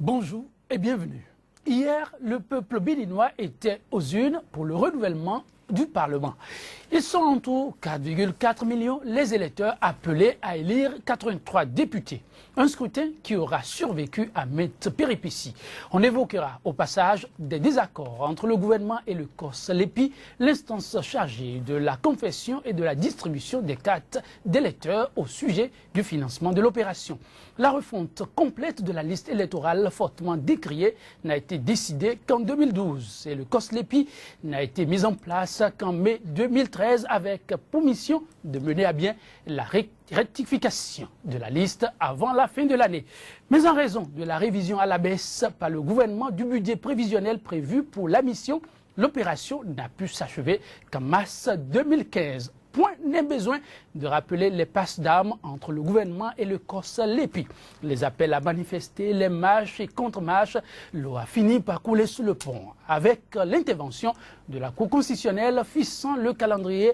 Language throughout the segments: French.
Bonjour et bienvenue. Hier, le peuple béninois était aux urnes pour le renouvellement du Parlement. Ils sont en tout 4,4 millions les électeurs appelés à élire 83 députés. Un scrutin qui aura survécu à maintes péripéties. On évoquera au passage des désaccords entre le gouvernement et le COS-LEPI, l'instance chargée de la confession et de la distribution des cartes d'électeurs au sujet du financement de l'opération. La refonte complète de la liste électorale fortement décriée n'a été décidée qu'en 2012 et le COS-LEPI n'a été mis en place qu'en mai 2013 avec pour mission de mener à bien la rectification de la liste avant la fin de l'année. Mais en raison de la révision à la baisse par le gouvernement du budget prévisionnel prévu pour la mission, l'opération n'a pu s'achever qu'en mars 2015. Point n'est besoin de rappeler les passes d'armes entre le gouvernement et le COS-LEPI. Les appels à manifester, les marches et contre-marches, l'eau a fini par couler sous le pont. Avec l'intervention de la Cour constitutionnelle fixant le calendrier,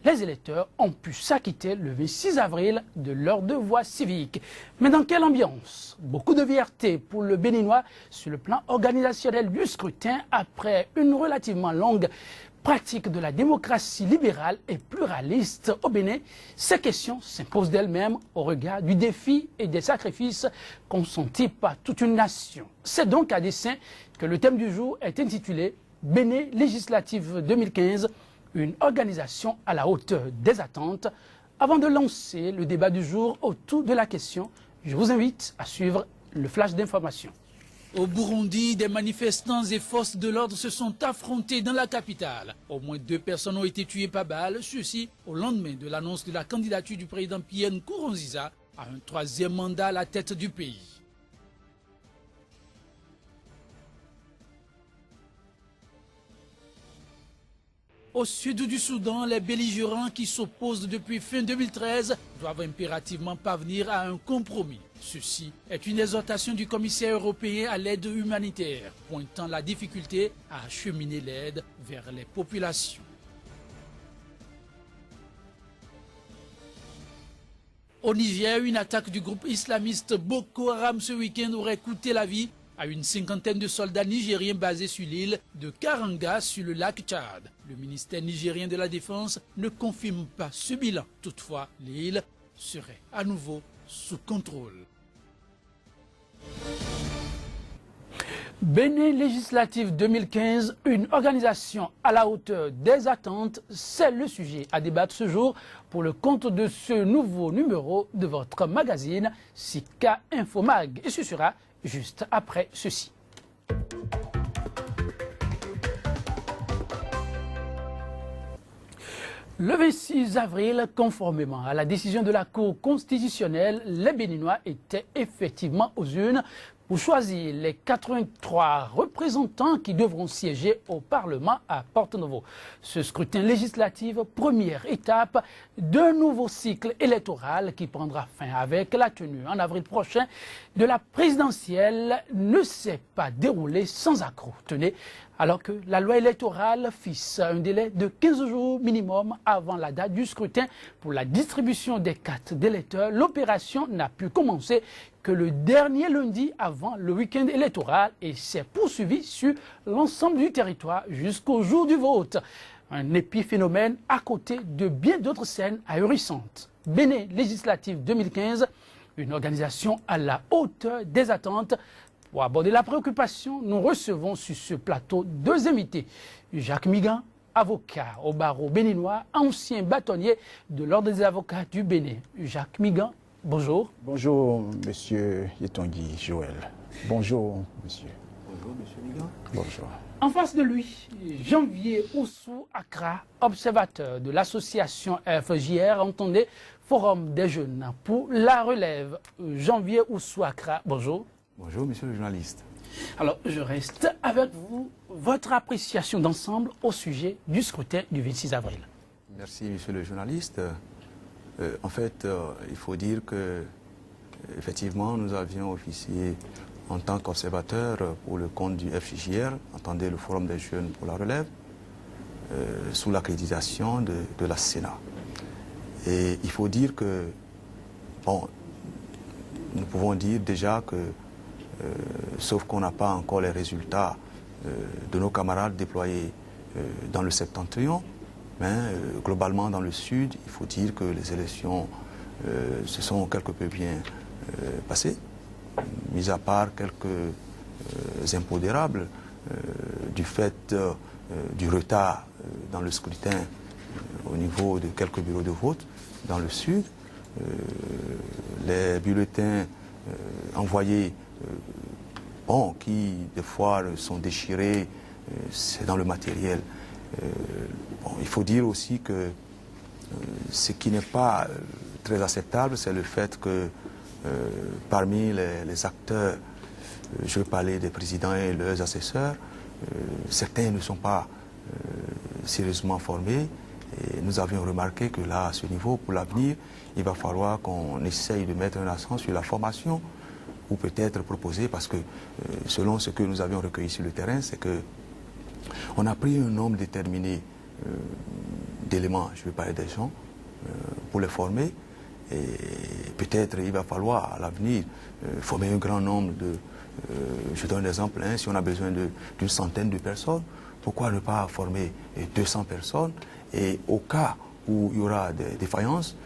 les électeurs ont pu s'acquitter le 26 avril de leur devoir civique. Mais dans quelle ambiance? Beaucoup de fierté pour le Béninois sur le plan organisationnel du scrutin après une relativement longue pratique de la démocratie libérale et pluraliste au Bénin. Ces questions s'imposent d'elles-mêmes au regard du défi et des sacrifices consentis par toute une nation. C'est donc à dessein que le thème du jour est intitulé « Bénin législative 2015 ». Une organisation à la hauteur des attentes. Avant de lancer le débat du jour autour de la question, je vous invite à suivre le flash d'information. Au Burundi, des manifestants et forces de l'ordre se sont affrontés dans la capitale. Au moins 2 personnes ont été tuées par balles, ceci au lendemain de l'annonce de la candidature du président Pierre Nkurunziza à un 3e mandat à la tête du pays. Au sud du Soudan, les belligérants qui s'opposent depuis fin 2013 doivent impérativement parvenir à un compromis. Ceci est une exhortation du commissaire européen à l'aide humanitaire, pointant la difficulté à acheminer l'aide vers les populations. Au Niger, une attaque du groupe islamiste Boko Haram ce week-end aurait coûté la vie à une 50aine de soldats nigériens basés sur l'île de Karanga sur le lac Tchad. Le ministère nigérien de la Défense ne confirme pas ce bilan. Toutefois, l'île serait à nouveau sous contrôle. Bénin législative 2015, une organisation à la hauteur des attentes, c'est le sujet à débattre ce jour pour le compte de ce nouveau numéro de votre magazine Sika Infomag. Et ce sera juste après ceci. Le 26 avril, conformément à la décision de la Cour constitutionnelle, les Béninois étaient effectivement aux urnes pour choisir les 83 représentants qui devront siéger au Parlement à Porto-Novo. Ce scrutin législatif, première étape d'un nouveau cycle électoral qui prendra fin avec la tenue en avril prochain de la présidentielle, ne s'est pas déroulé sans accroc. Tenez, alors que la loi électorale fixe un délai de 15 jours minimum avant la date du scrutin pour la distribution des cartes d'électeurs, l'opération n'a pu commencer que le dernier lundi avant le week-end électoral et s'est poursuivi sur l'ensemble du territoire jusqu'au jour du vote. Un épiphénomène à côté de bien d'autres scènes ahurissantes. Bénin législative 2015, une organisation à la hauteur des attentes. Pour aborder la préoccupation, nous recevons sur ce plateau 2 invités. Jacques Migan, avocat au barreau béninois, ancien bâtonnier de l'Ordre des avocats du Bénin. Jacques Migan, bonjour. Bonjour, monsieur Yetongi Joël. Bonjour, monsieur. Bonjour, monsieur Migan. Bonjour. En face de lui, Janvier Oussou Accra, observateur de l'association FJR, entendez, Forum des jeunes pour la relève. Janvier Oussou Accra, bonjour. Bonjour, monsieur le journaliste. Alors, je reste avec vous. Votre appréciation d'ensemble au sujet du scrutin du 26 avril. Merci, monsieur le journaliste. En fait, il faut dire que, effectivement, nous avions officié en tant qu'observateur pour le compte du FJR, entendez le Forum des jeunes pour la relève, sous l'accréditation de la Sénat. Et il faut dire que, bon, nous pouvons dire déjà que sauf qu'on n'a pas encore les résultats de nos camarades déployés dans le septentrion. Mais globalement, dans le sud, il faut dire que les élections se sont quelque peu bien passées, mis à part quelques impondérables du fait du retard dans le scrutin au niveau de quelques bureaux de vote dans le sud. Les bulletins envoyés, qui des fois sont déchirés, c'est dans le matériel. Il faut dire aussi que ce qui n'est pas très acceptable, c'est le fait que parmi les acteurs, je veux parler des présidents et leurs assesseurs, certains ne sont pas sérieusement formés. Et nous avions remarqué que là, à ce niveau, pour l'avenir, il va falloir qu'on essaye de mettre un accent sur la formation, ou peut-être proposer, parce que selon ce que nous avions recueilli sur le terrain, c'est que on a pris un nombre déterminé d'éléments, je vais parler des gens, pour les former. Et peut-être il va falloir à l'avenir former un grand nombre de... je donne un exemple, si on a besoin d'une centaine de personnes, pourquoi ne pas former 200 personnes et au cas où il y aura des défaillances,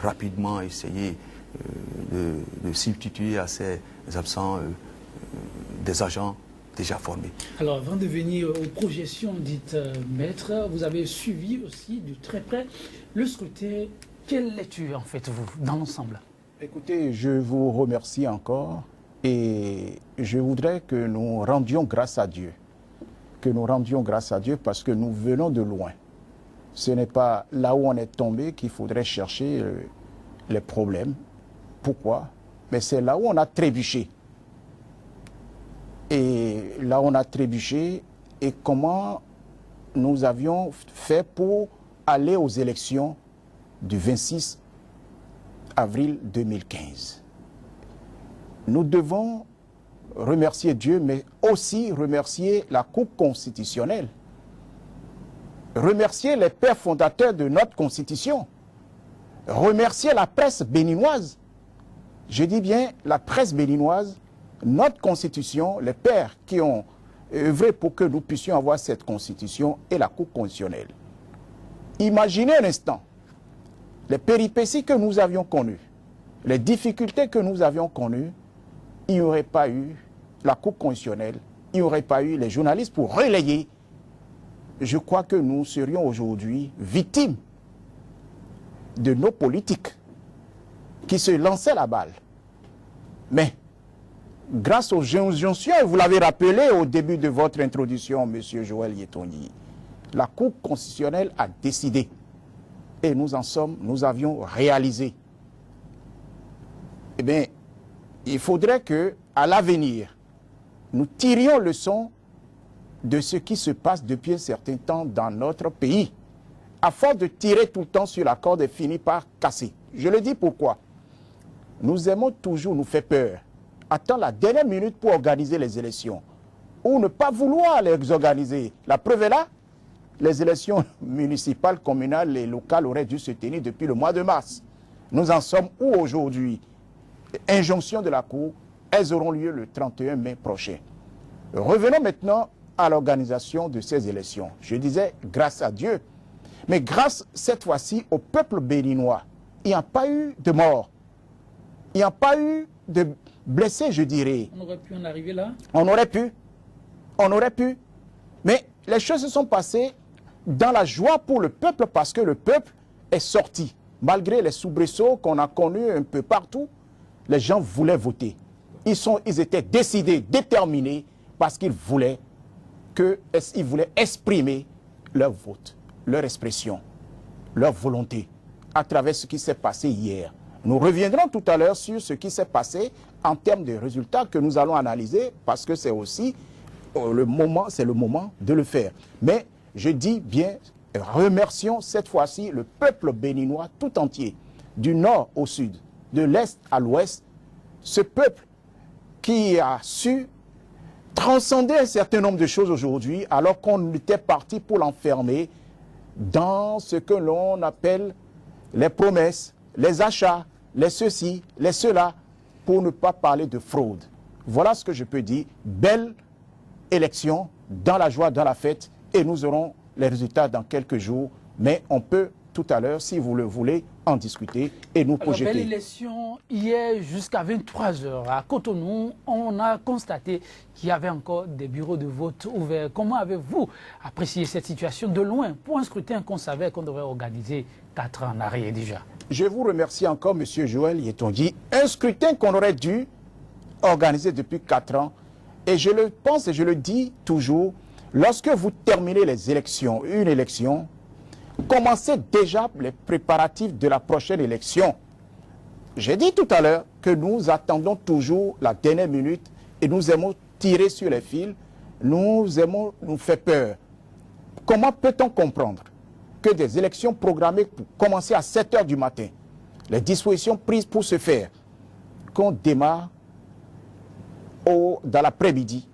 rapidement essayer de substituer à ces absents des agents déjà formés. Alors, avant de venir aux projections dites maîtres, vous avez suivi aussi de très près le scrutin. Quelle lecture en faites-vous dans l'ensemble? Écoutez, je vous remercie encore et je voudrais que nous rendions grâce à Dieu. Que nous rendions grâce à Dieu parce que nous venons de loin. Ce n'est pas là où on est tombé qu'il faudrait chercher les problèmes. Pourquoi? Mais c'est là où on a trébuché. Et là où on a trébuché et comment nous avions fait pour aller aux élections du 26 avril 2015. Nous devons remercier Dieu, mais aussi remercier la Cour constitutionnelle. Remercier les pères fondateurs de notre Constitution. Remercier la presse béninoise. Je dis bien la presse béninoise, notre Constitution, les pères qui ont œuvré pour que nous puissions avoir cette Constitution et la Cour constitutionnelle. Imaginez un instant les péripéties que nous avions connues, les difficultés que nous avions connues, il n'y aurait pas eu la Cour constitutionnelle, il n'y aurait pas eu les journalistes pour relayer. Je crois que nous serions aujourd'hui victimes de nos politiques qui se lançaient la balle. Mais, grâce aux injonctions, et vous l'avez rappelé au début de votre introduction, M. Joël Yetonyi, la Cour constitutionnelle a décidé. Et nous avions réalisé. Eh bien, il faudrait qu'à l'avenir, nous tirions leçon de ce qui se passe depuis un certain temps dans notre pays. À force de tirer tout le temps sur la corde et finir par casser. Je le dis pourquoi. Nous aimons toujours nous faire peur. Attends la dernière minute pour organiser les élections. Ou ne pas vouloir les organiser. La preuve est là. Les élections municipales, communales et locales auraient dû se tenir depuis le mois de mars. Nous en sommes où aujourd'hui? Injonction de la Cour, elles auront lieu le 31 mai prochain. Revenons maintenant à l'organisation de ces élections. Je disais grâce à Dieu, mais grâce cette fois-ci au peuple béninois. Il n'y a pas eu de morts, il n'y a pas eu de blessés, je dirais. On aurait pu en arriver là? On aurait pu, mais les choses se sont passées dans la joie pour le peuple parce que le peuple est sorti. Malgré les soubresauts qu'on a connus un peu partout, les gens voulaient voter. Ils étaient décidés, déterminés, parce qu'ils voulaient exprimer leur vote, leur expression, leur volonté, à travers ce qui s'est passé hier. Nous reviendrons tout à l'heure sur ce qui s'est passé en termes de résultats que nous allons analyser, parce que c'est aussi le moment de le faire. Mais je dis bien, remercions cette fois-ci le peuple béninois tout entier, du nord au sud, de l'est à l'ouest, ce peuple qui a su transcender un certain nombre de choses aujourd'hui, alors qu'on était parti pour l'enfermer dans ce que l'on appelle les promesses, les achats, les ceci, les cela, pour ne pas parler de fraude. Voilà ce que je peux dire. Belle élection, dans la joie, dans la fête, et nous aurons les résultats dans quelques jours. Mais on peut tout à l'heure, si vous le voulez, en discuter et nous projeter. Belle élection, hier jusqu'à 23 h à Cotonou, on a constaté qu'il y avait encore des bureaux de vote ouverts. Comment avez-vous apprécié cette situation de loin pour un scrutin qu'on savait qu'on devrait organiser 4 ans en arrière déjà? Je vous remercie encore, M. Joël Yetongi. Un scrutin qu'on aurait dû organiser depuis 4 ans. Et je le pense et je le dis toujours, lorsque vous terminez les élections, une élection, commencez déjà les préparatifs de la prochaine élection. J'ai dit tout à l'heure que nous attendons toujours la dernière minute et nous aimons tirer sur les fils, nous aimons nous faire peur. Comment peut-on comprendre que des élections programmées pour commencer à 7 h du matin, les dispositions prises pour ce faire, qu'on démarre dans l'après-midi,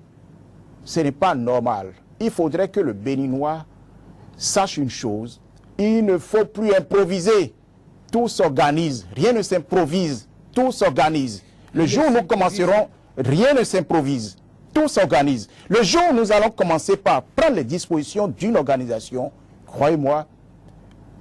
ce n'est pas normal. Il faudrait que le Béninois sache une chose, il ne faut plus improviser. Tout s'organise, rien ne s'improvise, tout s'organise. Le jour où nous commencerons, rien ne s'improvise, tout s'organise. Le jour où nous allons commencer par prendre les dispositions d'une organisation, croyez-moi,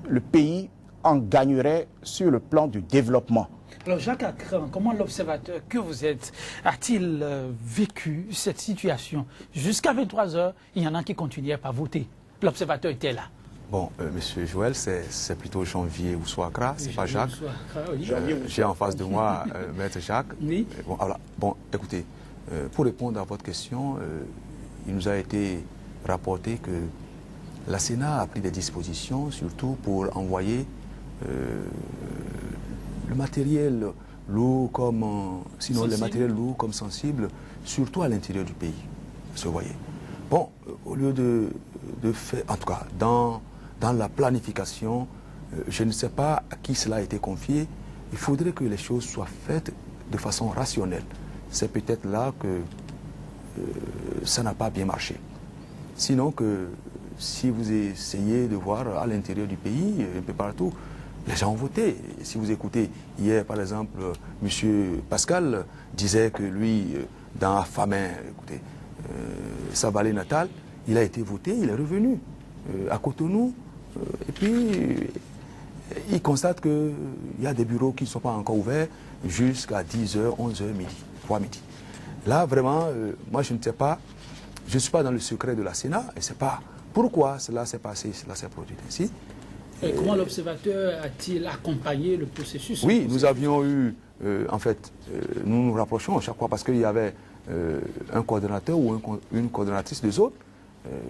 le pays en gagnerait sur le plan du développement. Alors Jacques Akran, comment l'observateur que vous êtes a-t-il vécu cette situation? Jusqu'à 23 h, il y en a qui continuaient par voter. L'observateur était là. Bon, Monsieur Joël, c'est plutôt Janvier Oussouakra, c'est pas Jacques. Oui. J'ai en face de moi Maître Jacques. Oui. Bon, voilà. Bon, écoutez, pour répondre à votre question, il nous a été rapporté que la Sénat a pris des dispositions, surtout pour envoyer le matériel lourd comme, sinon sensible. les matériels lourds comme sensibles, surtout à l'intérieur du pays. Vous voyez. Bon, au lieu de faire, en tout cas, dans la planification, je ne sais pas à qui cela a été confié, il faudrait que les choses soient faites de façon rationnelle. C'est peut-être là que ça n'a pas bien marché. Sinon que si vous essayez de voir à l'intérieur du pays, un peu partout, les gens ont voté. Si vous écoutez, hier par exemple, M. Pascal disait que lui, dans Famin, écoutez, sa vallée natale, il a été voté, il est revenu à Cotonou, et puis il constate qu'il y a des bureaux qui ne sont pas encore ouverts jusqu'à 10 h, 11 h, midi, 3 midi. Là, vraiment, moi je ne sais pas, je ne suis pas dans le secret de la Sénat, et c'est pas pourquoi cela s'est passé, cela s'est produit ainsi. Et comment l'observateur a-t-il accompagné le processus? Oui, nous avions eu, en fait, nous nous rapprochons chaque fois parce qu'il y avait un coordonnateur ou une coordonnatrice des autres.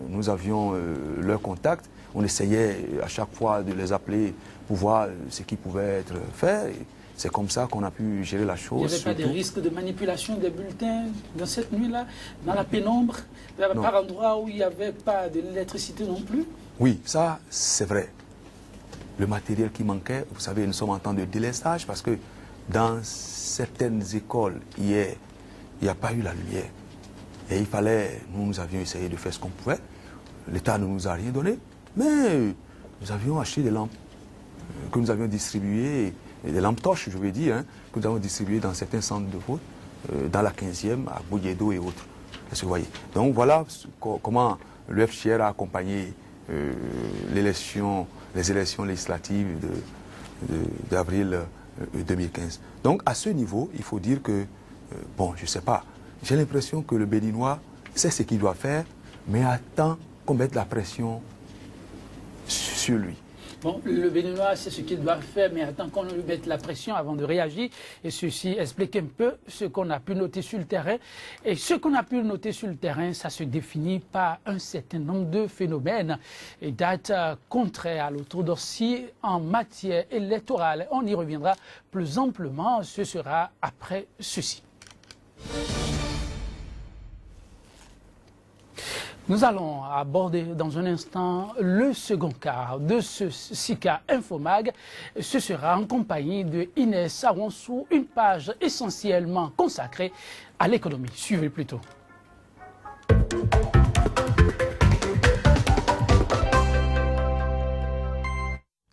Nous avions leur contact. On essayait à chaque fois de les appeler pour voir ce qui pouvait être fait. C'est comme ça qu'on a pu gérer la chose. Il n'y avait pas de risque de manipulation des bulletins dans cette nuit-là, dans la pénombre, par endroit où il n'y avait pas d'électricité non plus? Oui, ça c'est vrai. Le matériel qui manquait, vous savez, nous sommes en temps de délestage parce que dans certaines écoles, hier, il n'y a pas eu la lumière. Et il fallait, nous avions essayé de faire ce qu'on pouvait. L'État ne nous a rien donné, mais nous avions acheté des lampes que nous avions distribuées, des lampes torches, je veux dire, hein, que nous avons distribuées dans certains centres de vote, dans la 15e, à Bouyedo et autres. Est-ce que vous voyez? Donc voilà comment le FCR a accompagné les élections législatives d'avril 2015. Donc à ce niveau, il faut dire que, bon, je ne sais pas, j'ai l'impression que le Béninois sait ce qu'il doit faire, mais attend qu'on mette la pression sur lui. Bon, le Béninois sait ce qu'il doit faire, mais attend qu'on lui mette la pression avant de réagir. Et ceci explique un peu ce qu'on a pu noter sur le terrain. Et ce qu'on a pu noter sur le terrain, ça se définit par un certain nombre de phénomènes et dates contraires à l'orthodoxie en matière électorale. On y reviendra plus amplement, ce sera après ceci. Nous allons aborder dans un instant le second quart de ce SICA Infomag. Ce sera en compagnie de Inès Awonsou, une page essentiellement consacrée à l'économie. Suivez plutôt.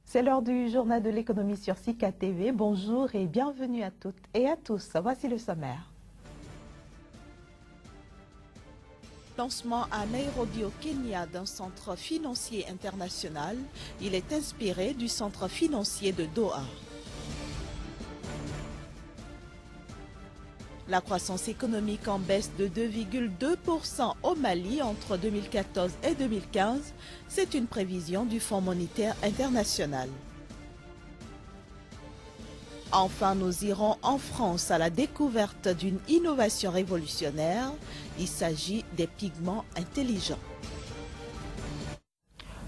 C'est l'heure du journal de l'économie sur SICA TV. Bonjour et bienvenue à toutes et à tous. Voici le sommaire. Lancement à Nairobi au Kenya d'un centre financier international, il est inspiré du centre financier de Doha. La croissance économique en baisse de 2,2% au Mali entre 2014 et 2015, c'est une prévision du Fonds monétaire international. Enfin, nous irons en France à la découverte d'une innovation révolutionnaire. Il s'agit des pigments intelligents.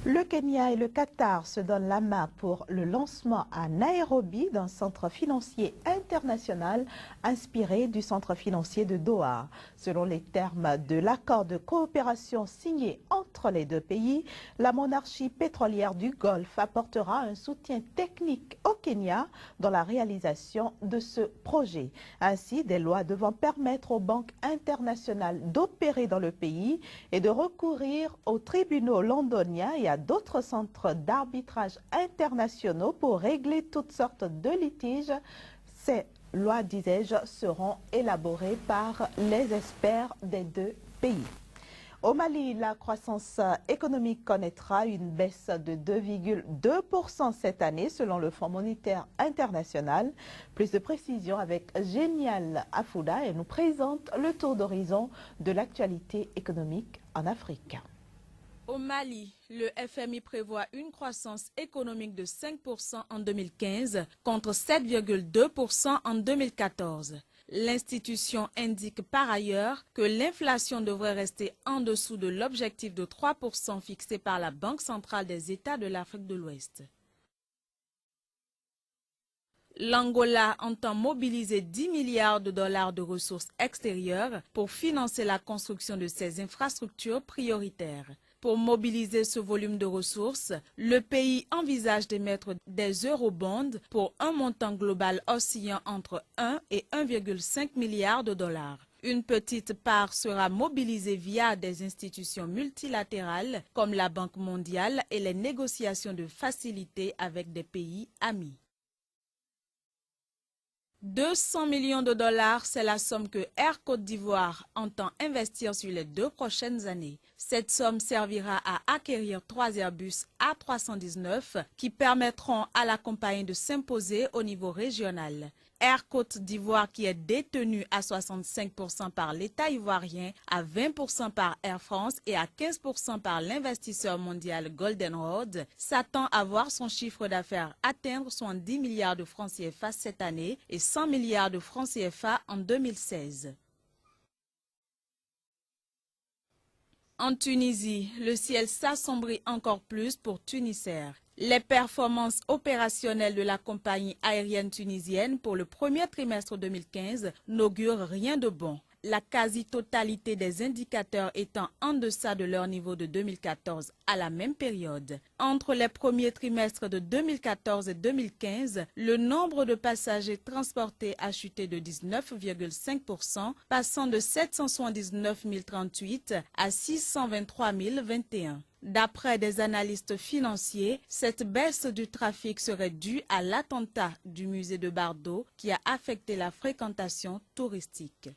Le Kenya et le Qatar se donnent la main pour le lancement à Nairobi d'un centre financier international inspiré du centre financier de Doha. Selon les termes de l'accord de coopération signé entre les deux pays, la monarchie pétrolière du Golfe apportera un soutien technique au Kenya dans la réalisation de ce projet. Ainsi, des lois devant permettre aux banques internationales d'opérer dans le pays et de recourir aux tribunaux londoniens et à d'autres centres d'arbitrage internationaux pour régler toutes sortes de litiges. Ces lois, disais-je, seront élaborées par les experts des deux pays. Au Mali, la croissance économique connaîtra une baisse de 2,2% cette année selon le Fonds monétaire international. Plus de précisions avec Génial Afouda et nous présente le tour d'horizon de l'actualité économique en Afrique. Au Mali, le FMI prévoit une croissance économique de 5% en 2015 contre 7,2% en 2014. L'institution indique par ailleurs que l'inflation devrait rester en dessous de l'objectif de 3% fixé par la Banque centrale des États de l'Afrique de l'Ouest. L'Angola entend mobiliser 10 milliards de dollars de ressources extérieures pour financer la construction de ses infrastructures prioritaires. Pour mobiliser ce volume de ressources, le pays envisage d'émettre des eurobonds pour un montant global oscillant entre 1 et 1,5 milliard de dollars. Une petite part sera mobilisée via des institutions multilatérales comme la Banque mondiale et les négociations de facilité avec des pays amis. 200 millions de dollars, c'est la somme que Air Côte d'Ivoire entend investir sur les 2 prochaines années. Cette somme servira à acquérir 3 Airbus A319 qui permettront à la compagnie de s'imposer au niveau régional. Air Côte d'Ivoire, qui est détenu à 65% par l'État ivoirien, à 20% par Air France et à 15% par l'investisseur mondial Golden Road, s'attend à voir son chiffre d'affaires atteindre 70 milliards de francs CFA cette année et 100 milliards de francs CFA en 2016. En Tunisie, le ciel s'assombrit encore plus pour Tunisair. Les performances opérationnelles de la compagnie aérienne tunisienne pour le premier trimestre 2015 n'augurent rien de bon. La quasi-totalité des indicateurs étant en deçà de leur niveau de 2014 à la même période. Entre les premiers trimestres de 2014 et 2015, le nombre de passagers transportés a chuté de 19,5%, passant de 779 038 à 623 021. D'après des analystes financiers, cette baisse du trafic serait due à l'attentat du musée de Bardo qui a affecté la fréquentation touristique.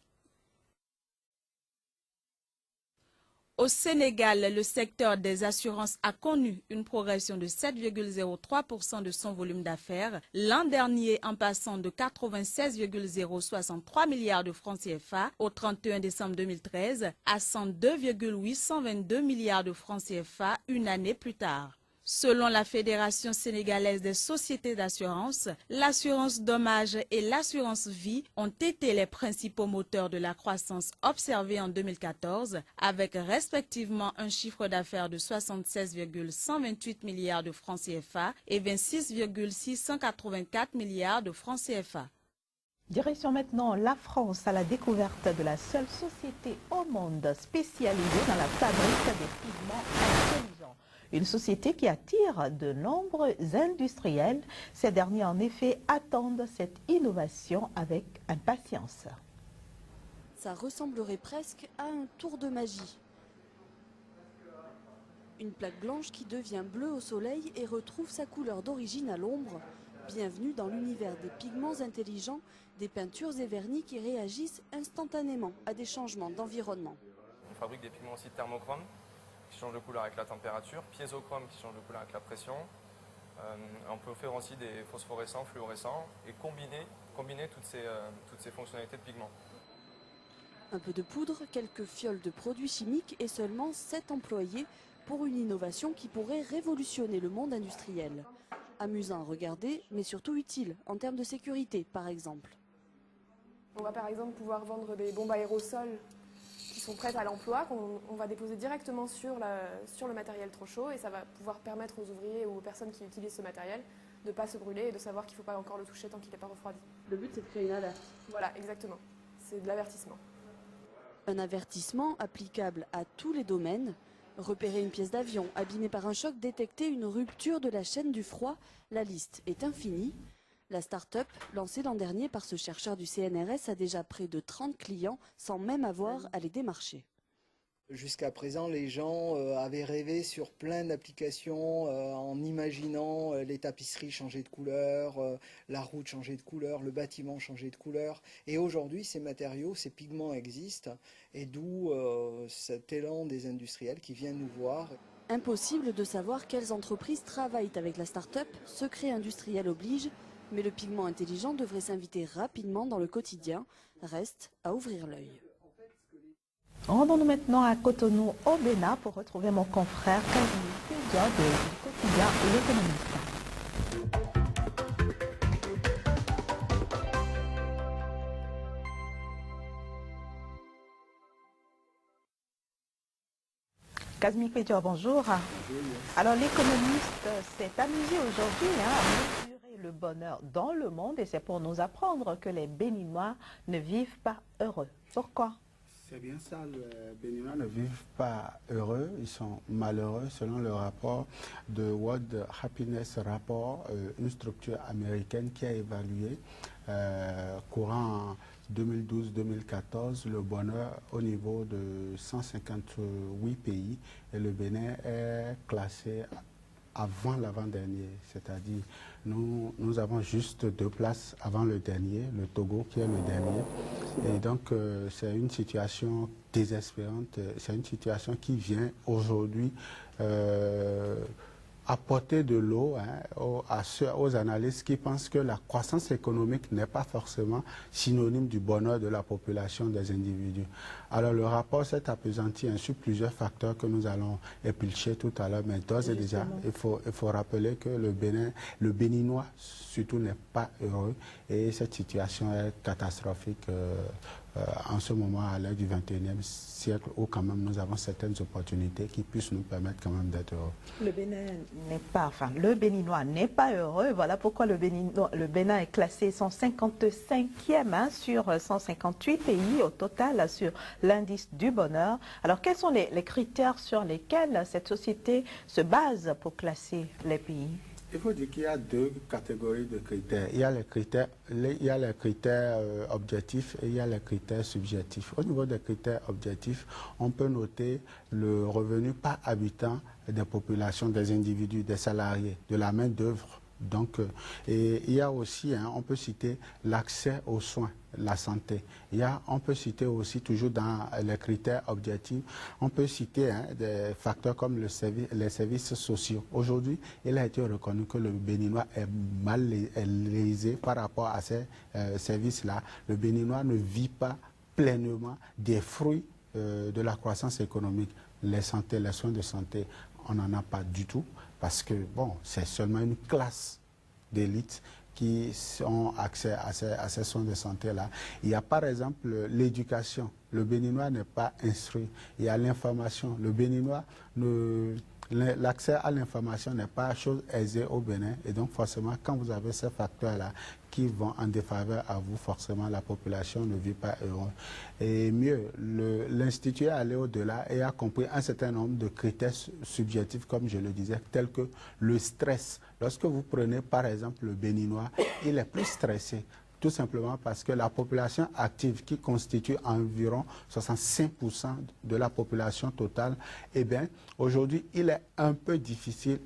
Au Sénégal, le secteur des assurances a connu une progression de 7,03% de son volume d'affaires l'an dernier en passant de 96,063 milliards de francs CFA au 31 décembre 2013 à 102,822 milliards de francs CFA une année plus tard. Selon la Fédération sénégalaise des sociétés d'assurance, l'assurance dommages et l'assurance vie ont été les principaux moteurs de la croissance observée en 2014, avec respectivement un chiffre d'affaires de 76,128 milliards de francs CFA et 26,684 milliards de francs CFA. Direction maintenant la France à la découverte de la seule société au monde spécialisée dans la fabrique des pigments intelligents. Une société qui attire de nombreux industriels. Ces derniers, en effet, attendent cette innovation avec impatience. Ça ressemblerait presque à un tour de magie. Une plaque blanche qui devient bleue au soleil et retrouve sa couleur d'origine à l'ombre. Bienvenue dans l'univers des pigments intelligents, des peintures et vernis qui réagissent instantanément à des changements d'environnement. fabrique des pigments aussi thermochromes qui changent de couleur avec la température, piézochromes qui changent de couleur avec la pression. On peut faire aussi des phosphorescents, fluorescents et combiner toutes ces fonctionnalités de pigments. Un peu de poudre, quelques fioles de produits chimiques et seulement 7 employés pour une innovation qui pourrait révolutionner le monde industriel. Amusant à regarder, mais surtout utile en termes de sécurité, par exemple. On va par exemple pouvoir vendre des bombes aérosols qui sont prêtes à l'emploi, qu'on va déposer directement sur le matériel trop chaud, et ça va pouvoir permettre aux ouvriers ou aux personnes qui utilisent ce matériel de ne pas se brûler et de savoir qu'il ne faut pas encore le toucher tant qu'il n'est pas refroidi. Le but, c'est de créer une alerte. Voilà, exactement. C'est de l'avertissement. Un avertissement applicable à tous les domaines. Repérer une pièce d'avion abîmée par un choc, détecter une rupture de la chaîne du froid, la liste est infinie. La start-up, lancée l'an dernier par ce chercheur du CNRS, a déjà près de 30 clients sans même avoir à les démarcher. Jusqu'à présent, les gens avaient rêvé sur plein d'applications en imaginant les tapisseries changer de couleur, la route changer de couleur, le bâtiment changer de couleur. Et aujourd'hui, ces matériaux, ces pigments existent, et d'où cet élan des industriels qui viennent nous voir. Impossible de savoir quelles entreprises travaillent avec la start-up, secret industriel oblige, mais le pigment intelligent devrait s'inviter rapidement dans le quotidien. Reste à ouvrir l'œil. Rendons-nous maintenant à Cotonou, au Bénin, pour retrouver mon confrère Casimir Pédia du quotidien L'Économiste. Casimir Pédia, bonjour. Alors, l'Économiste s'est amusé aujourd'hui à mesurer le bonheur dans le monde, et c'est pour nous apprendre que les Béninois ne vivent pas heureux. Pourquoi ? C'est bien ça, les Béninois ne vivent pas heureux, ils sont malheureux selon le rapport de World Happiness Rapport, une structure américaine qui a évalué courant 2012-2014 le bonheur au niveau de 158 pays, et le Bénin est classé avant l'avant-dernier, c'est-à-dire nous avons juste 2 places avant le dernier, le Togo qui est le dernier. Et donc c'est une situation désespérante, c'est une situation qui vient aujourd'hui apporter de l'eau aux analystes qui pensent que la croissance économique n'est pas forcément synonyme du bonheur de la population, des individus. Alors le rapport s'est appesanti sur plusieurs facteurs que nous allons éplucher tout à l'heure, mais d'ores et déjà, il faut rappeler que le Béninois surtout n'est pas heureux, et cette situation est catastrophique en ce moment à l'ère du 21e siècle, où quand même nous avons certaines opportunités qui puissent nous permettre quand même d'être heureux. Le Béninois n'est pas heureux. Voilà pourquoi le Bénin est classé 155e sur 158 pays au total sur l'indice du bonheur. Alors quels sont les critères sur lesquels cette société se base pour classer les pays ? Il faut dire qu'il y a 2 catégories de critères. Il y a les critères objectifs et il y a les critères subjectifs. Au niveau des critères objectifs, on peut noter le revenu par habitant des populations, des individus, des salariés, de la main-d'œuvre. Donc, et il y a aussi, on peut citer l'accès aux soins, la santé. On peut citer aussi, toujours dans les critères objectifs, on peut citer des facteurs comme les services sociaux. Aujourd'hui, il a été reconnu que le Béninois est mal lésé par rapport à ces services-là. Le Béninois ne vit pas pleinement des fruits de la croissance économique. Les soins de santé, on n'en a pas du tout, parce que bon, c'est seulement une classe d'élite qui ont accès à ces soins de santé-là. Il y a par exemple l'éducation. Le Béninois n'est pas instruit. Il y a l'information. Le Béninois, l'accès à l'information n'est pas chose aisée au Bénin. Et donc forcément, quand vous avez ces facteurs-là qui vont en défaveur à vous, forcément la population ne vit pas heureux. Et mieux, l'Institut est allé au-delà et a compris un certain nombre de critères subjectifs, comme je le disais, tels que le stress. Lorsque vous prenez par exemple le Béninois, il est plus stressé. Tout simplement parce que la population active, qui constitue environ 65% de la population totale, eh bien, aujourd'hui, il est un peu difficile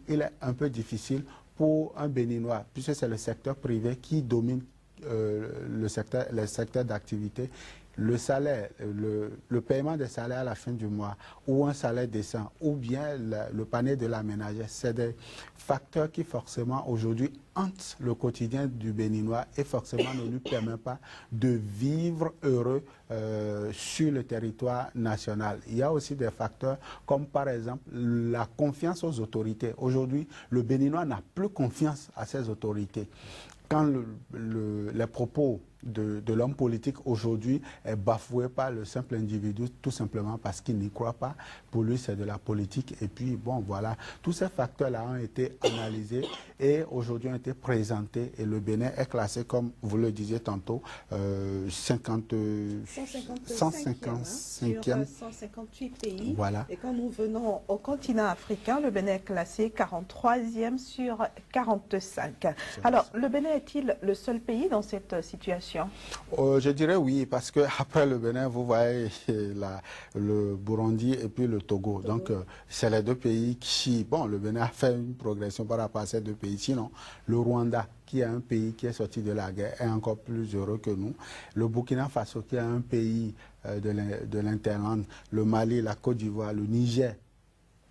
pour un Béninois, puisque c'est le secteur privé qui domine le secteur d'activité, le salaire, le paiement des salaires à la fin du mois, ou un salaire décent, ou bien le panier de la ménagère, c'est des facteurs qui forcément aujourd'hui hantent le quotidien du Béninois et forcément ne lui permettent pas de vivre heureux sur le territoire national. Il y a aussi des facteurs comme par exemple la confiance aux autorités. Aujourd'hui, le Béninois n'a plus confiance à ses autorités. Quand les propos de l'homme politique aujourd'hui est bafoué par le simple individu, tout simplement parce qu'il n'y croit pas. Pour lui, c'est de la politique. Et puis, bon, voilà. Tous ces facteurs-là ont été analysés et aujourd'hui ont été présentés. Et le Bénin est classé, comme vous le disiez tantôt, 155e. Sur 158 pays. Voilà. Et quand nous venons au continent africain, le Bénin est classé 43e sur 45. Alors, le Bénin est-il le seul pays dans cette situation? Je dirais oui, parce qu'après le Bénin, vous voyez le Burundi et puis le Togo. Donc, c'est les deux pays qui... Bon, le Bénin a fait une progression par rapport à ces deux pays. Sinon, le Rwanda, qui est un pays qui est sorti de la guerre, est encore plus heureux que nous. Le Burkina Faso, qui est un pays de l'interland, le Mali, la Côte d'Ivoire, le Niger,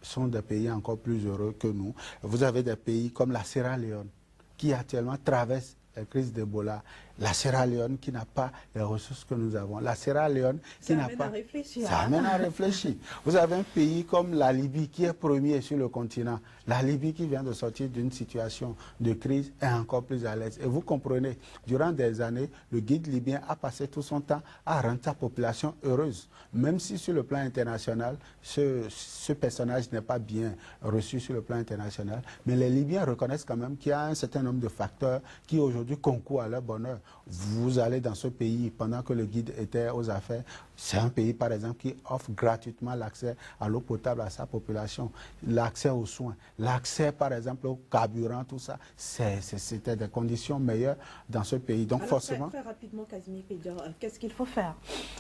sont des pays encore plus heureux que nous. Vous avez des pays comme la Sierra Leone, qui actuellement traverse la crise d'Ebola, la Sierra Leone qui n'a pas les ressources que nous avons, la Sierra Leone qui n'a pas... Ça amène à réfléchir. Vous avez un pays comme la Libye qui est premier sur le continent. La Libye qui vient de sortir d'une situation de crise est encore plus à l'aise. Et vous comprenez, durant des années, le guide libyen a passé tout son temps à rendre sa population heureuse. Même si sur le plan international, ce personnage n'est pas bien reçu sur le plan international, mais les Libyens reconnaissent quand même qu'il y a un certain nombre de facteurs qui aujourd'hui concourent à leur bonheur. Vous allez dans ce pays, pendant que le guide était aux affaires, c'est un pays par exemple qui offre gratuitement l'accès à l'eau potable à sa population, l'accès aux soins, l'accès par exemple au carburant, tout ça, c'était des conditions meilleures dans ce pays. Donc alors, forcément... Très rapidement, Casimir Pédior, qu'est-ce qu'il faut faire?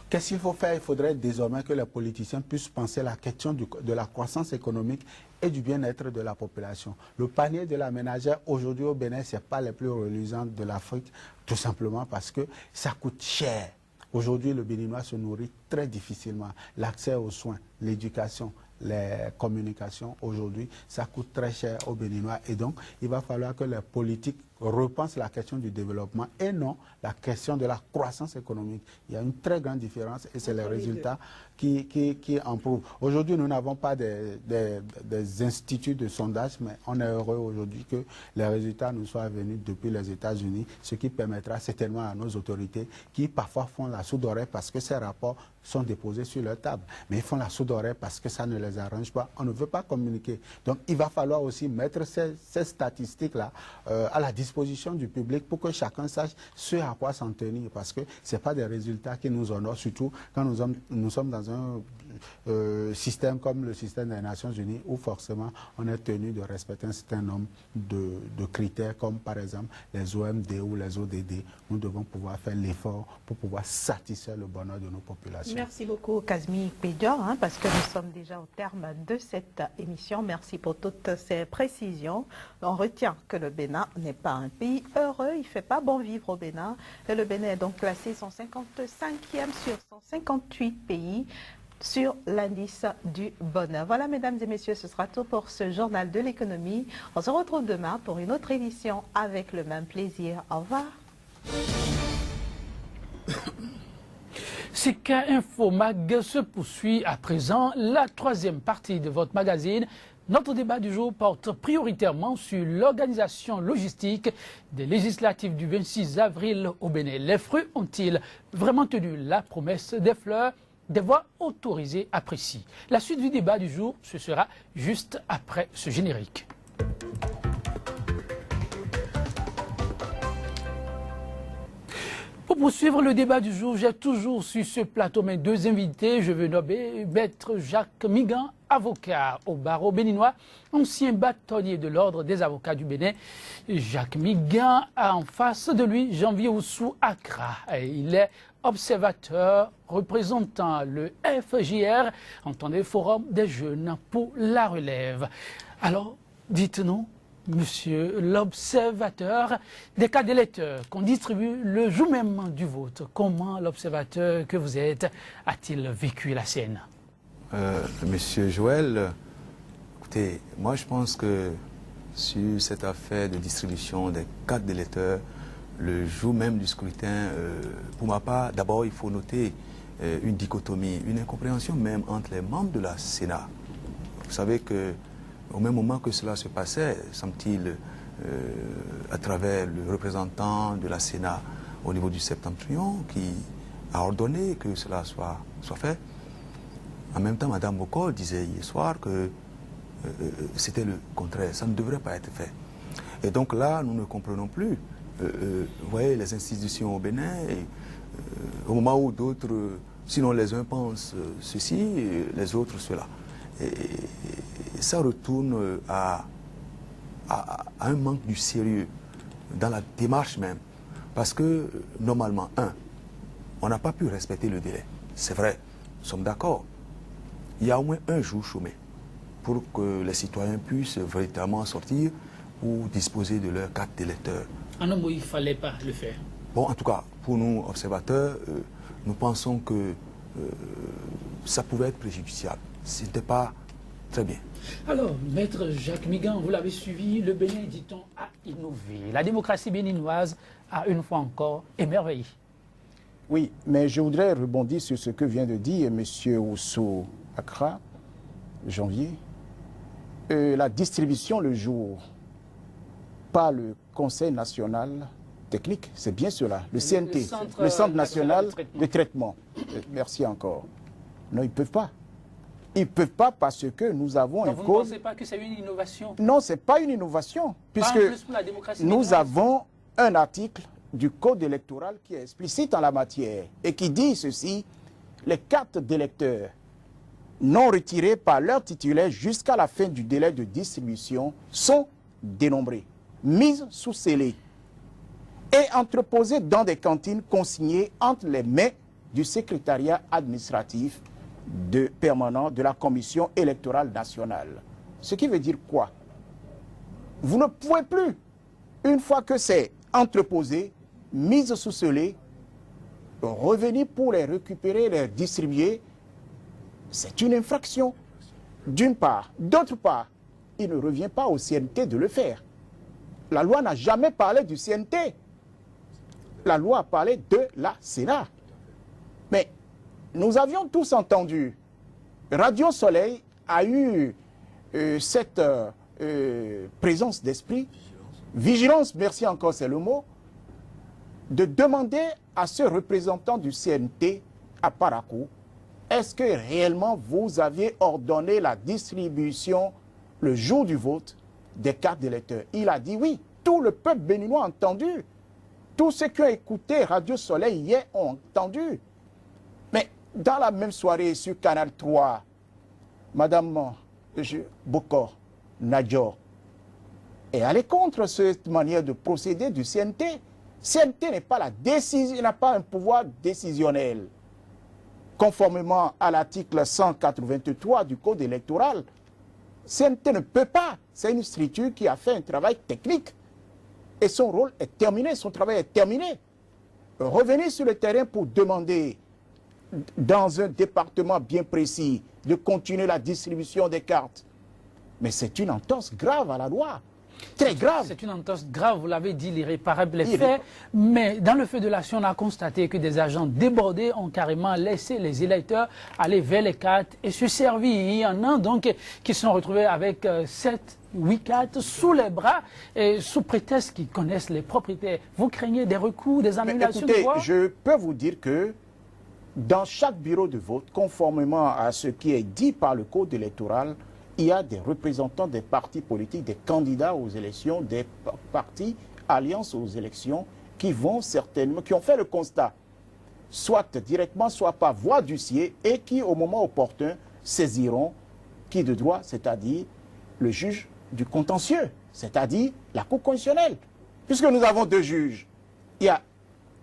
Qu'est-ce qu'il faut faire? Il faudrait désormais que les politiciens puissent penser la question de la croissance économique et du bien-être de la population. Le panier de la ménagère aujourd'hui au Bénin, ce n'est pas les plus reluisants de l'Afrique, tout simplement parce que ça coûte cher. Aujourd'hui, le Béninois se nourrit très difficilement. L'accès aux soins, l'éducation, les communications, aujourd'hui, ça coûte très cher aux Béninois. Et donc, il va falloir que les politiques repensent la question du développement et non la question de la croissance économique. Il y a une très grande différence et c'est les résultats qui en prouvent. Aujourd'hui, nous n'avons pas des instituts de sondage, mais on est heureux aujourd'hui que les résultats nous soient venus depuis les États-Unis, ce qui permettra certainement à nos autorités qui parfois font la sourde oreille parce que ces rapports sont déposés sur leur table. Mais ils font la sourde oreille parce que ça ne les arrange pas. On ne veut pas communiquer. Donc, il va falloir aussi mettre ces statistiques-là à la disposition du public pour que chacun sache ce à quoi s'en tenir. Parce que ce n'est pas des résultats qui nous honorent, surtout quand nous sommes dans un système comme le système des Nations Unies où forcément on est tenu de respecter un certain nombre de critères comme par exemple les OMD ou les ODD. Nous devons pouvoir faire l'effort pour pouvoir satisfaire le bonheur de nos populations. Merci beaucoup Casimir Pédior, parce que nous sommes déjà au terme de cette émission. Merci pour toutes ces précisions. On retient que le Bénin n'est pas un pays heureux, il ne fait pas bon vivre au Bénin. Et le Bénin est donc classé 155e sur 158 pays sur l'indice du bonheur. Voilà, mesdames et messieurs, ce sera tout pour ce journal de l'économie. On se retrouve demain pour une autre édition avec le même plaisir. Au revoir. CK Info Mag se poursuit à présent la troisième partie de votre magazine. Notre débat du jour porte prioritairement sur l'organisation logistique des législatives du 26 avril au Bénin. Les fruits ont-ils vraiment tenu la promesse des fleurs? Des voix autorisées apprécient. La suite du débat du jour, ce sera juste après ce générique. Pour poursuivre le débat du jour, j'ai toujours sur ce plateau mes deux invités. Je veux nommer Maître Jacques Migan, avocat au barreau béninois, ancien bâtonnier de l'ordre des avocats du Bénin. Jacques Migan a en face de lui Janvier Oussou Accra. Il est observateur représentant le FJR, entendez, Forum des jeunes pour la relève. Alors, dites-nous, Monsieur l'observateur des cartes d'électeurs qu'on distribue le jour même du vote, comment l'observateur que vous êtes a-t-il vécu la scène? Monsieur Joël, écoutez, moi je pense que sur cette affaire de distribution des cartes d'électeurs, le jour même du scrutin, pour ma part, d'abord il faut noter une dichotomie, une incompréhension même entre les membres de la Sénat. Vous savez que au même moment que cela se passait, semble-t-il, à travers le représentant de la Sénat au niveau du Septentrion qui a ordonné que cela soit fait. En même temps, Mme Bokol disait hier soir que c'était le contraire, ça ne devrait pas être fait. Et donc là, nous ne comprenons plus. Vous voyez, les institutions au Bénin, au moment où d'autres, sinon les uns pensent ceci, les autres cela. Et ça retourne à un manque du sérieux dans la démarche même. Parce que, normalement, on n'a pas pu respecter le délai. C'est vrai, nous sommes d'accord. Il y a au moins un jour chômé pour que les citoyens puissent véritablement sortir ou disposer de leur carte d'électeur. En un mot, il ne fallait pas le faire. Bon, en tout cas, pour nous, observateurs, nous pensons que ça pouvait être préjudiciable. Ce n'était pas très bien. Alors, Maître Jacques Migan, vous l'avez suivi, le Bénin, dit-on, a innové. La démocratie béninoise a une fois encore émerveillé. Oui, mais je voudrais rebondir sur ce que vient de dire M. Ousso Accra, janvier. La distribution le jour par le Conseil national technique, c'est bien cela, le CNT, le Centre national de traitement. Merci encore. Non, ils ne peuvent pas. Ils ne peuvent pas parce que nous avons un code... Vous ne pensez pas que c'est une innovation? Non, ce n'est pas une innovation, puisque nous avons un article du code électoral qui est explicite en la matière et qui dit ceci: les cartes d'électeurs non retirées par leur titulaire jusqu'à la fin du délai de distribution sont dénombrées, mises sous scellé et entreposées dans des cantines consignées entre les mains du secrétariat administratif permanent de la Commission électorale nationale. Ce qui veut dire quoi? Vous ne pouvez plus, une fois que c'est entreposé, mise sous scellé, revenir pour les récupérer, les distribuer. C'est une infraction, d'une part. D'autre part, il ne revient pas au CNT de le faire. La loi n'a jamais parlé du CNT. La loi a parlé de la Sénat. Mais nous avions tous entendu, Radio Soleil a eu cette présence d'esprit, vigilance, merci encore, c'est le mot, de demander à ce représentant du CNT à Parakou, est-ce que réellement vous aviez ordonné la distribution le jour du vote des cartes d'électeurs? Il a dit oui. Tout le peuple béninois a entendu. Tous ceux qui ont écouté Radio Soleil hier ont entendu. Mais dans la même soirée sur Canal 3, Madame Bokor Nadjor est allée contre cette manière de procéder du CNT. CNT n'est pas la décision, n'a pas un pouvoir décisionnel. Conformément à l'article 183 du Code électoral, CNT ne peut pas. C'est une structure qui a fait un travail technique. Et son rôle est terminé, son travail est terminé. Revenir sur le terrain pour demander, dans un département bien précis, de continuer la distribution des cartes. Mais c'est une entorse grave à la loi. Très grave. C'est une entorse grave, vous l'avez dit, l'irréparable est fait. Mais dans le feu de l'action, on a constaté que des agents débordés ont carrément laissé les électeurs aller vers les cartes et se servir. Il y en a donc qui se sont retrouvés avec 7-8 cartes sous les bras et sous prétexte qu'ils connaissent les propriétaires. Vous craignez des recours, des annulations de voix? Je peux vous dire que dans chaque bureau de vote, conformément à ce qui est dit par le Code électoral, il y a des représentants des partis politiques, des candidats aux élections, des partis alliances aux élections qui vont certainement, qui ont fait le constat, soit directement, soit par voie d'huissier, et qui, au moment opportun, saisiront qui de droit, c'est-à-dire le juge du contentieux, c'est-à-dire la Cour constitutionnelle. Puisque nous avons deux juges, il y a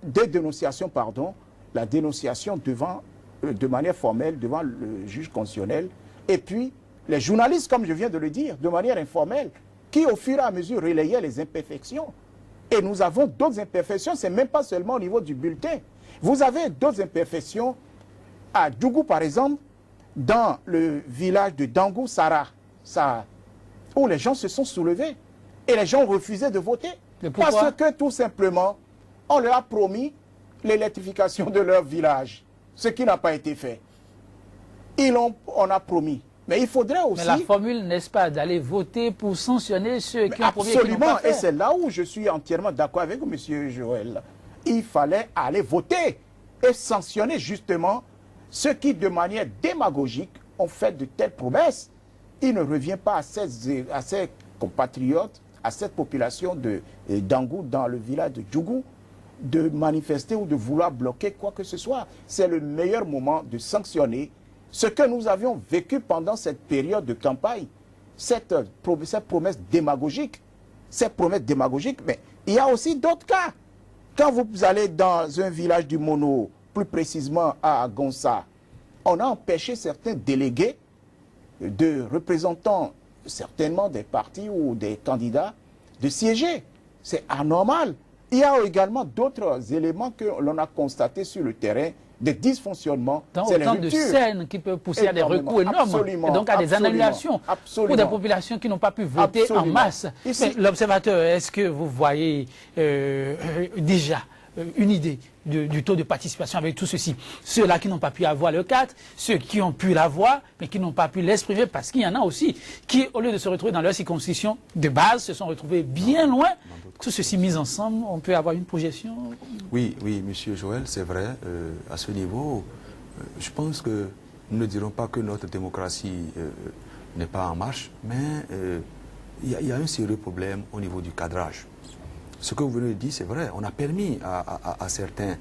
des dénonciations, pardon, la dénonciation devant, de manière formelle devant le juge constitutionnel, et puis les journalistes, comme je viens de le dire, de manière informelle, qui au fur et à mesure relayait les imperfections. Et nous avons d'autres imperfections, c'est même pas seulement au niveau du bulletin. Vous avez d'autres imperfections à Djougou, par exemple, dans le village de Dangou, Sara, où les gens se sont soulevés et les gens ont refusé de voter. Parce que tout simplement, on leur a promis l'électrification de leur village, ce qui n'a pas été fait. On a promis. Mais il faudrait aussi... Mais la formule, n'est-ce pas, d'aller voter pour sanctionner ceux qui ont promis et qui n'ont pas fait. Et c'est là où je suis entièrement d'accord avec M. Joël. Il fallait aller voter et sanctionner justement ceux qui, de manière démagogique, ont fait de telles promesses. Il ne revient pas à ses compatriotes, à cette population de Dangou, dans le village de Djougou, de manifester ou de vouloir bloquer quoi que ce soit. C'est le meilleur moment de sanctionner ce que nous avions vécu pendant cette période de campagne, cette promesse démagogique. Mais il y a aussi d'autres cas. Quand vous allez dans un village du Mono, plus précisément à Gonsa, on a empêché certains délégués, de représentants certainement des partis ou des candidats, de siéger. C'est anormal. Il y a également d'autres éléments que l'on a constatés sur le terrain, des dysfonctionnements. Donc autant de scènes qui peuvent pousser à des recours énormes, et donc à des annulations pour des populations qui n'ont pas pu voter en masse. Mais l'observateur, est-ce que vous voyez déjà une idée du taux de participation avec tout ceci? Ceux-là qui n'ont pas pu avoir le 4, ceux qui ont pu l'avoir, mais qui n'ont pas pu l'exprimer, parce qu'il y en a aussi qui, au lieu de se retrouver dans leur circonscription de base, se sont retrouvés bien loin. Tout ceci mis ensemble, on peut avoir une projection? Oui, monsieur Joël, c'est vrai. À ce niveau, je pense que nous ne dirons pas que notre démocratie n'est pas en marche, mais il y a un sérieux problème au niveau du cadrage. Ce que vous venez de dire, c'est vrai. On a permis à certains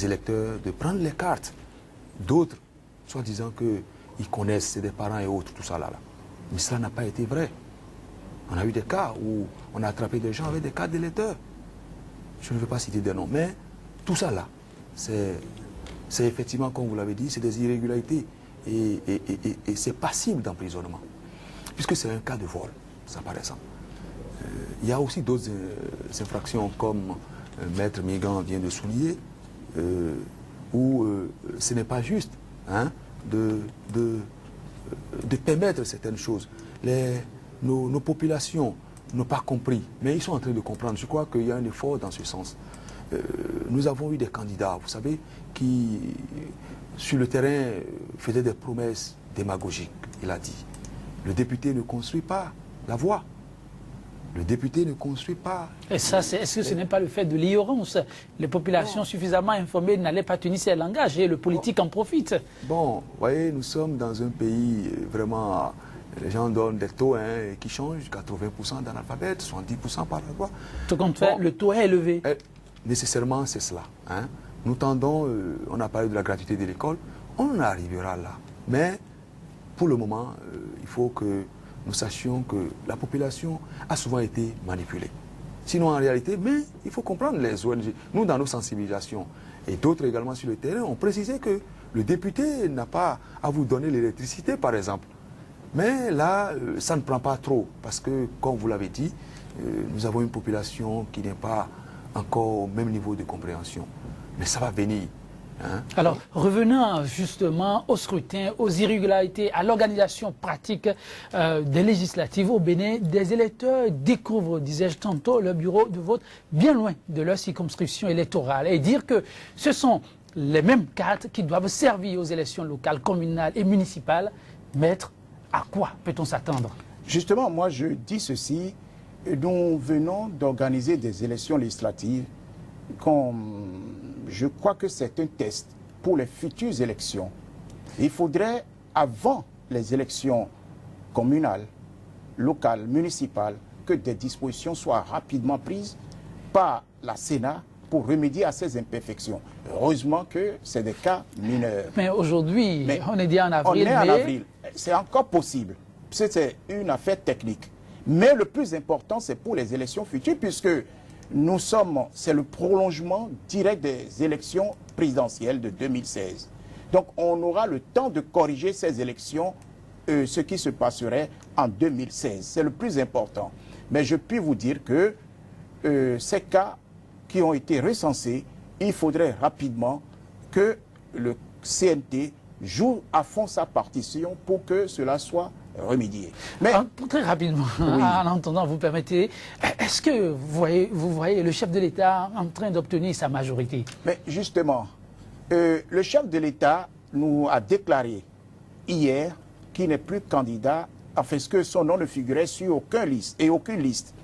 électeurs de prendre les cartes. D'autres, soit disant qu'ils connaissent, c'est des parents et autres, tout ça là. Mais cela n'a pas été vrai. On a eu des cas où on a attrapé des gens avec des cartes d'électeurs. Je ne veux pas citer des noms, mais tout ça là, c'est effectivement, comme vous l'avez dit, c'est des irrégularités. Et c'est passible d'emprisonnement. Puisque c'est un cas de vol, ça par exemple. Il y a aussi d'autres infractions comme Maître Migan vient de souligner, où ce n'est pas juste de permettre certaines choses. Nos populations n'ont pas compris, mais ils sont en train de comprendre. Je crois qu'il y a un effort dans ce sens. Nous avons eu des candidats, vous savez, qui, sur le terrain, faisaient des promesses démagogiques. Il a dit, le député ne construit pas la voie. Le député ne construit pas. Et ça, est-ce que ce n'est pas le fait de l'ignorance? Les populations suffisamment informées n'allaient pas tenir ces langages et le politique en profite. Bon, vous voyez, nous sommes dans un pays vraiment... Les gens donnent des taux qui changent, 80% d'analphabètes, 70% par la voix. Tout compte fait, le taux est élevé. Nécessairement, c'est cela. Nous tendons, on a parlé de la gratuité de l'école, on arrivera là. Mais pour le moment, il faut que nous sachions que la population a souvent été manipulée. Sinon, en réalité, mais il faut comprendre les ONG. Nous, dans nos sensibilisations, et d'autres également sur le terrain, ont précisé que le député n'a pas à vous donner l'électricité, par exemple. Mais là, ça ne prend pas trop, parce que, comme vous l'avez dit, nous avons une population qui n'est pas encore au même niveau de compréhension. Mais ça va venir. Alors, revenons justement au scrutin, aux irrégularités, à l'organisation pratique des législatives au Bénin. Des électeurs découvrent, disais-je tantôt, leur bureau de vote bien loin de leur circonscription électorale. Et dire que ce sont les mêmes cartes qui doivent servir aux élections locales, communales et municipales. Maître, à quoi peut-on s'attendre? Justement, moi je dis ceci, nous venons d'organiser des élections législatives. Je crois que c'est un test pour les futures élections. Il faudrait, avant les élections communales, locales, municipales, que des dispositions soient rapidement prises par la Sénat pour remédier à ces imperfections. Heureusement que c'est des cas mineurs. Mais aujourd'hui, on est déjà en avril. On est en avril. C'est encore possible. C'est une affaire technique. Mais le plus important, c'est pour les élections futures, puisque c'est le prolongement direct des élections présidentielles de 2016. Donc on aura le temps de corriger ces élections, ce qui se passerait en 2016. C'est le plus important. Mais je puis vous dire que ces cas qui ont été recensés, il faudrait rapidement que le CNT joue à fond sa partition pour que cela soit remédié. Mais très rapidement, oui. En entendant, vous permettez, est-ce que vous voyez le chef de l'État en train d'obtenir sa majorité? Mais justement, le chef de l'État nous a déclaré hier qu'il n'est plus candidat, enfin que son nom ne figurait sur aucune liste.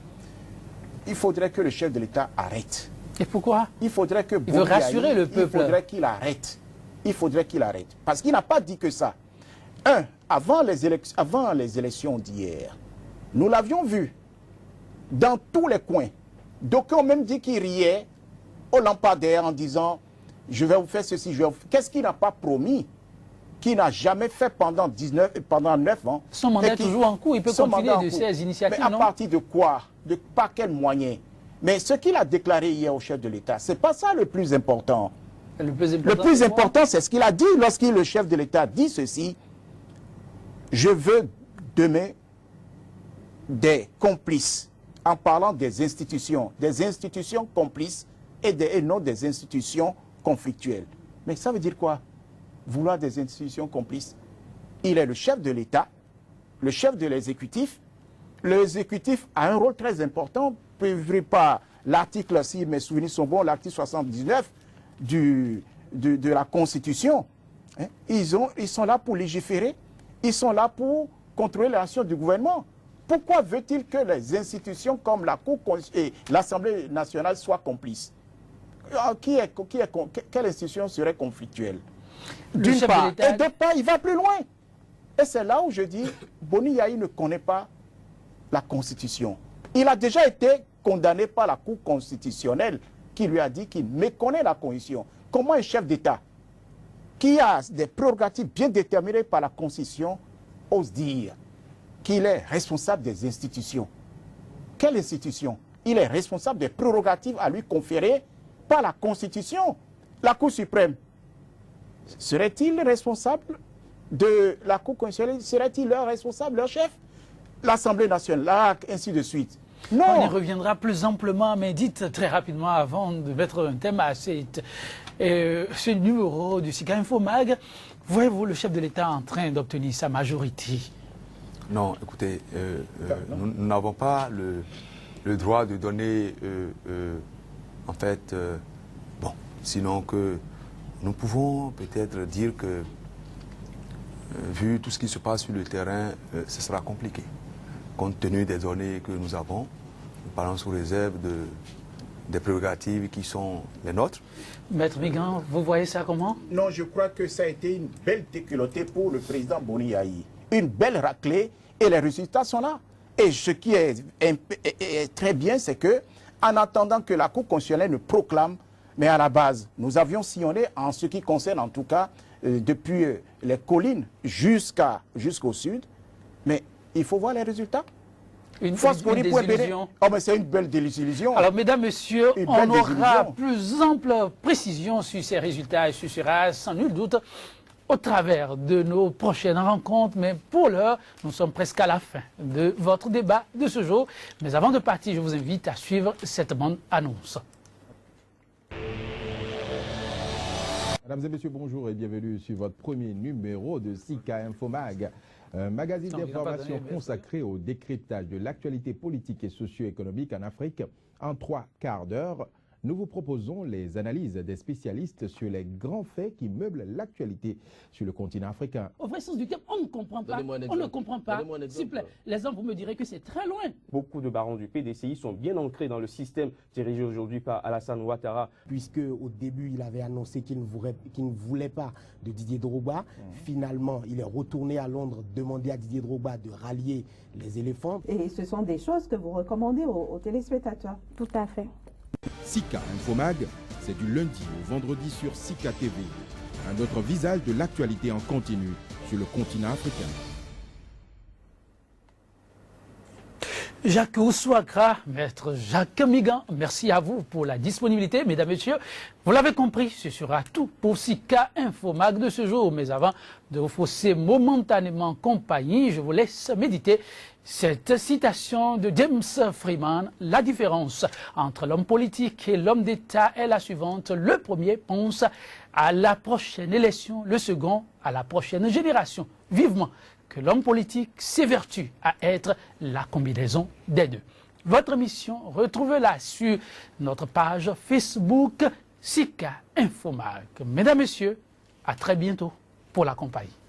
Il faudrait que le chef de l'État arrête. Et pourquoi? Il faudrait que il veut rassurer le peuple. Il faudrait qu'il arrête. Il faudrait qu'il arrête. Parce qu'il n'a pas dit que ça. Avant les élections d'hier, nous l'avions vu dans tous les coins. D'aucuns ont même dit qu'il riait au lampadaire en disant « je vais vous faire ceci, je vais vous faire... » Qu'est-ce qu'il n'a pas promis? Qu'il n'a jamais fait pendant 9 ans. Son mandat est toujours en cours, il peut continuer de ces initiatives, mais à partir de quoi? Par quels moyens? Mais ce qu'il a déclaré hier au chef de l'État, ce n'est pas ça le plus important. Le plus important, c'est ce qu'il a dit lorsqu'il, le chef de l'État, dit ceci. Je veux demain des complices, en parlant des institutions complices et non des institutions conflictuelles. Mais ça veut dire quoi? Vouloir des institutions complices? Il est le chef de l'État, le chef de l'exécutif. L'exécutif a un rôle très important, prévu par l'article, si mes souvenirs sont bons, l'article 79 de la Constitution. Ils sont là pour légiférer, ils sont là pour contrôler l'action du gouvernement. Pourquoi veut-il que les institutions comme la Cour et l'Assemblée nationale soient complices? Quelle institution serait conflictuelle? D'une part, et d'autre part, il va plus loin. Et c'est là où je dis, Boni Yayi ne connaît pas la Constitution. Il a déjà été condamné par la Cour constitutionnelle qui lui a dit qu'il méconnaît la Constitution. Comment un chef d'État qui a des prérogatives bien déterminées par la Constitution ose dire qu'il est responsable des institutions? Quelle institution? Il est responsable des prérogatives à lui conférées par la Constitution. La Cour suprême, serait-il responsable de la Cour constitutionnelle? Serait-il leur responsable, leur chef? L'Assemblée nationale, ainsi de suite. Non. On y reviendra plus amplement, mais dites très rapidement, avant de mettre un thème à ce numéro du SICA Info Mag, voyez-vous le chef de l'État en train d'obtenir sa majorité? Non, écoutez, nous n'avons pas le droit de donner, en fait, bon, sinon que nous pouvons peut-être dire que, vu tout ce qui se passe sur le terrain, ce sera compliqué. Compte tenu des données que nous avons, nous parlons sous réserve des prérogatives qui sont les nôtres. Maître Migan, vous voyez ça comment? Non, je crois que ça a été une belle déculottée pour le président Boni Yayi. Une belle raclée et les résultats sont là. Et ce qui est très bien, c'est que, en attendant que la Cour constitutionnelle ne proclame, mais à la base, nous avions sillonné en ce qui concerne en tout cas, depuis les collines jusqu'au sud, mais il faut voir les résultats. Une désillusion. Oh, mais c'est une belle désillusion. Alors, mesdames, messieurs, on aura plus ample précision sur ces résultats et sur cela, sans nul doute, au travers de nos prochaines rencontres. Mais pour l'heure, nous sommes presque à la fin de votre débat de ce jour. Mais avant de partir, je vous invite à suivre cette bande annonce. Mesdames et messieurs, bonjour et bienvenue sur votre premier numéro de SICA Info Mag, un magazine d'information consacré au décryptage de l'actualité politique et socio-économique en Afrique. En 3 quarts d'heure, nous vous proposons les analyses des spécialistes sur les grands faits qui meublent l'actualité sur le continent africain. Au vrai sens du terme, on ne comprend pas. On ne comprend pas. S'il vous plaît, l'exemple, vous me direz que c'est très loin. Beaucoup de barons du PDCI sont bien ancrés dans le système dirigé aujourd'hui par Alassane Ouattara. Puisque au début, il avait annoncé qu'il ne voulait pas de Didier Drogba. Finalement, il est retourné à Londres demander à Didier Drogba de rallier les éléphants. Et ce sont des choses que vous recommandez aux téléspectateurs. Tout à fait. SICA Info Mag, c'est du lundi au vendredi sur SICA TV. Un autre visage de l'actualité en continu sur le continent africain. Jacques Ousouakra, maître Jacques Migan, merci à vous pour la disponibilité. Mesdames, Messieurs, Vous l'avez compris, ce sera tout pour Sika Infomag de ce jour. Mais avant de vous fausser momentanément compagnie, je vous laisse méditer cette citation de James Freeman. La différence entre l'homme politique et l'homme d'État est la suivante. Le premier pense à la prochaine élection, le second à la prochaine génération. Vivement que l'homme politique s'évertue à être la combinaison des deux. Votre mission, retrouvez-la sur notre page Facebook Sika Infomag. Mesdames, Messieurs, à très bientôt pour la compagnie.